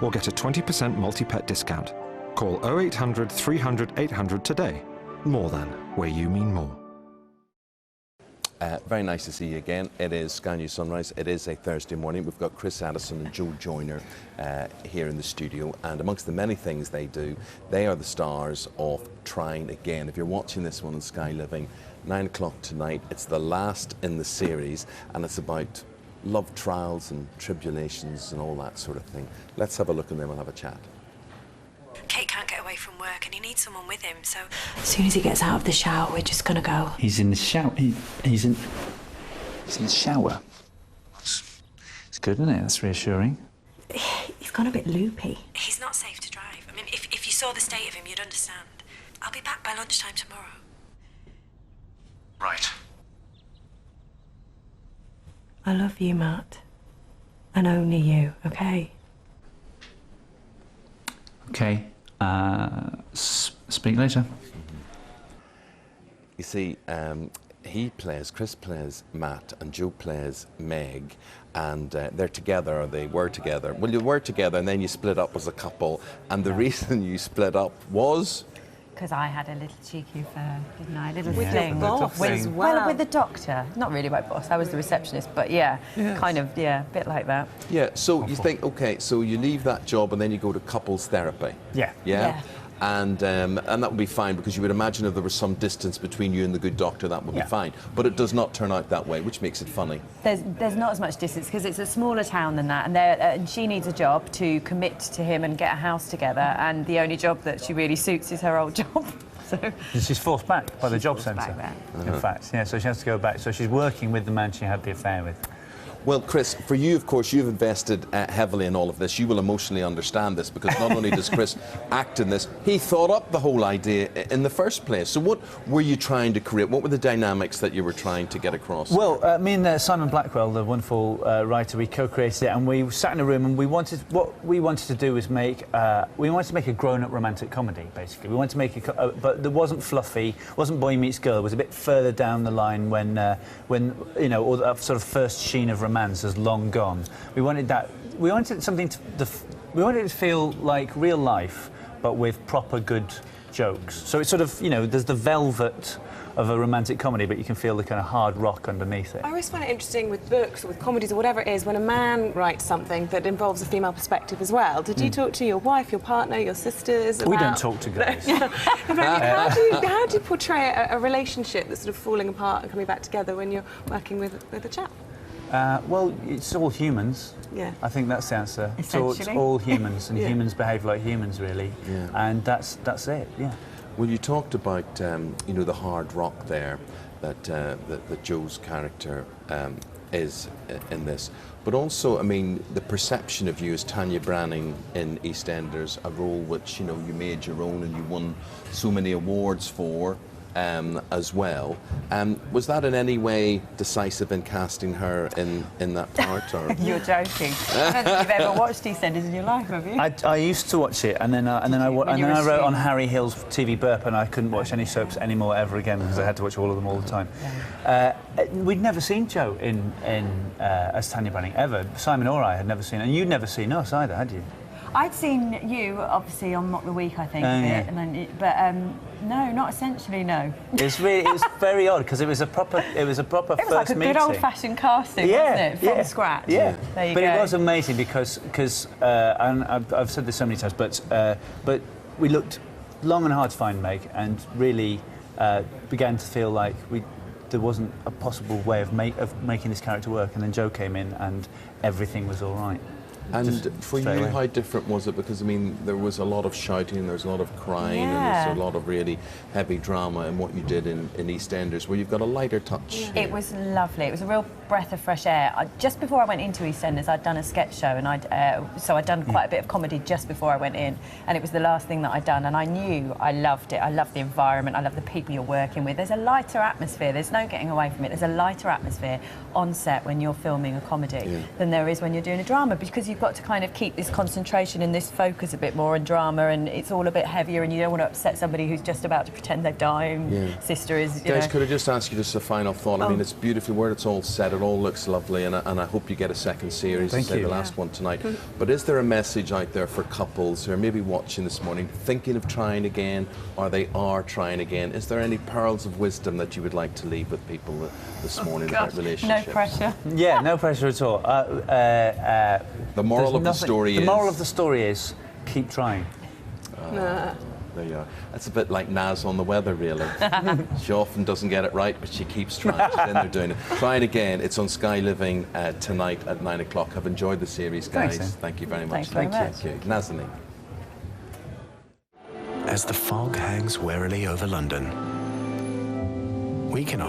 or get a 20% multi-pet discount. Call 0800 300 800 today. More than, where you mean more. Very nice to see you again. It is Sky News Sunrise. It is a Thursday morning. We've got Chris Addison and Joyner here in the studio, and amongst the many things they do, they are the stars of Trying Again. If you're watching this one on Sky Living, 9 o'clock tonight, it's the last in the series, and it's about love trials and tribulations and all that sort of thing. Let's have a look and then we'll have a chat. Kate can't get away from work and he needs someone with him, so as soon as he gets out of the shower, we're just gonna go. He's in the shower. He's in the shower. It's good, isn't it? That's reassuring. He's gone a bit loopy. He's not safe to drive. I mean, if you saw the state of him, you'd understand. I'll be back by lunchtime tomorrow. Right. I love you, Matt. And only you, okay? Okay. Speak later. You see, Chris plays Matt and Joe plays Meg, and they're together, or they were together. Well, you were together and then you split up as a couple, and the reason you split up was? Because I had a little cheeky affair, didn't I? A little Yeah. fling. Boss. Well, with the doctor. Not really my boss, I was the receptionist, but yeah, Yes. kind of, yeah, a bit like that. Yeah, so you think, okay, so you leave that job and then you go to couples therapy. Yeah. Yeah? And that would be fine, because you would imagine if there was some distance between you and the good doctor, that would be fine. But it does not turn out that way, which makes it funny. There's not as much distance because it's a smaller town than that, and she needs a job to commit to him and get a house together, and the only job that she really suits is her old job. So She's forced back by the job centre. In fact, yeah. So she has to go back. So she's working with the man she had the affair with. Well, Chris, for you, of course, you've invested heavily in all of this. You will emotionally understand this, because not only does Chris act in this, he thought up the whole idea in the first place. So what were you trying to create? What were the dynamics that you were trying to get across? Well, me and Simon Blackwell, the wonderful writer, we co-created it, and we sat in a room, and what we wanted to do was we wanted to make a grown-up romantic comedy, basically. We wanted to make but that wasn't fluffy, wasn't boy meets girl. It was a bit further down the line when you know, all that sort of first sheen of romance has long gone. We wanted that. We wanted something we wanted it to feel like real life, but with proper good jokes. So it's sort of, you know, there's the velvet of a romantic comedy, but you can feel the kind of hard rock underneath it. I always find it interesting with books or with comedies or whatever it is, when a man writes something that involves a female perspective as well. Did you talk to your wife, your partner, your sisters about... We don't talk to guys. How do you portray a relationship that's sort of falling apart and coming back together when you're working with a chap? Well, it's all humans. Yeah. I think that's the answer. It's Essentially. all humans, and humans behave like humans, really. Yeah. And that's it. Yeah. Well, you talked about you know, the hard rock there that Joe's character is in this, but also, I mean, the perception of you as Tanya Branning in EastEnders, a role which, you know, you made your own and you won so many awards for. As well. Was that in any way decisive in casting her in that part? Or? You're joking. I don't think you've ever watched EastEnders in your life, have you? I used to watch it, and then I wrote on Harry Hill's TV Burp, and I couldn't watch any soaps anymore ever again because I had to watch all of them all the time. We'd never seen Joe in as Tanya Branning ever. Simon or I had never seen, and you'd never seen us either, had you? I'd seen you, obviously, on Mock the Week, I think, yeah. and then, but no, not essentially, no. It was very odd, because it was a proper first meeting. It was like a good old-fashioned casting, wasn't it, from scratch? Yeah, there you but go. it was amazing because and I've said this so many times, but we looked long and hard to find Meg, and really began to feel like there wasn't a possible way of making this character work, and then Joe came in, and everything was all right. And for you, how different was it? Because, I mean, there was a lot of shouting, there was a lot of crying, and there was a lot of really heavy drama in what you did in EastEnders, where you've got a lighter touch. It was lovely. It was a real breath of fresh air. Just before I went into EastEnders, I'd done a sketch show, and I'd done quite a bit of comedy just before I went in, and it was the last thing that I'd done, and I knew I loved it. I loved the environment, I loved the people you're working with. There's a lighter atmosphere. There's no getting away from it. There's a lighter atmosphere on set when you're filming a comedy than there is when you're doing a drama, because you've got to kind of keep this concentration and this focus a bit more and drama, and it's all a bit heavier, and you don't want to upset somebody who's just about to pretend their dying sister is. Guys, could I just ask you just a final thought? I mean, it's beautiful where it's all set. It all looks lovely, and I hope you get a second series. Thank you. The last one tonight. But is there a message out there for couples who are maybe watching this morning, thinking of trying again, or they are trying again? Is there any pearls of wisdom that you would like to leave with people this morning about relationships? No pressure. Yeah, no pressure at all. The moral of the story is... The moral of the story is keep trying. There you are. That's a bit like Naz on the weather, really. She often doesn't get it right, but she keeps trying. She's in there doing it. Trying again. It's on Sky Living tonight at 9 o'clock. I've enjoyed the series, guys. Thanks, Thank you very much. Thanks very much. Thank you. Nazanin. As the fog hangs warily over London, we can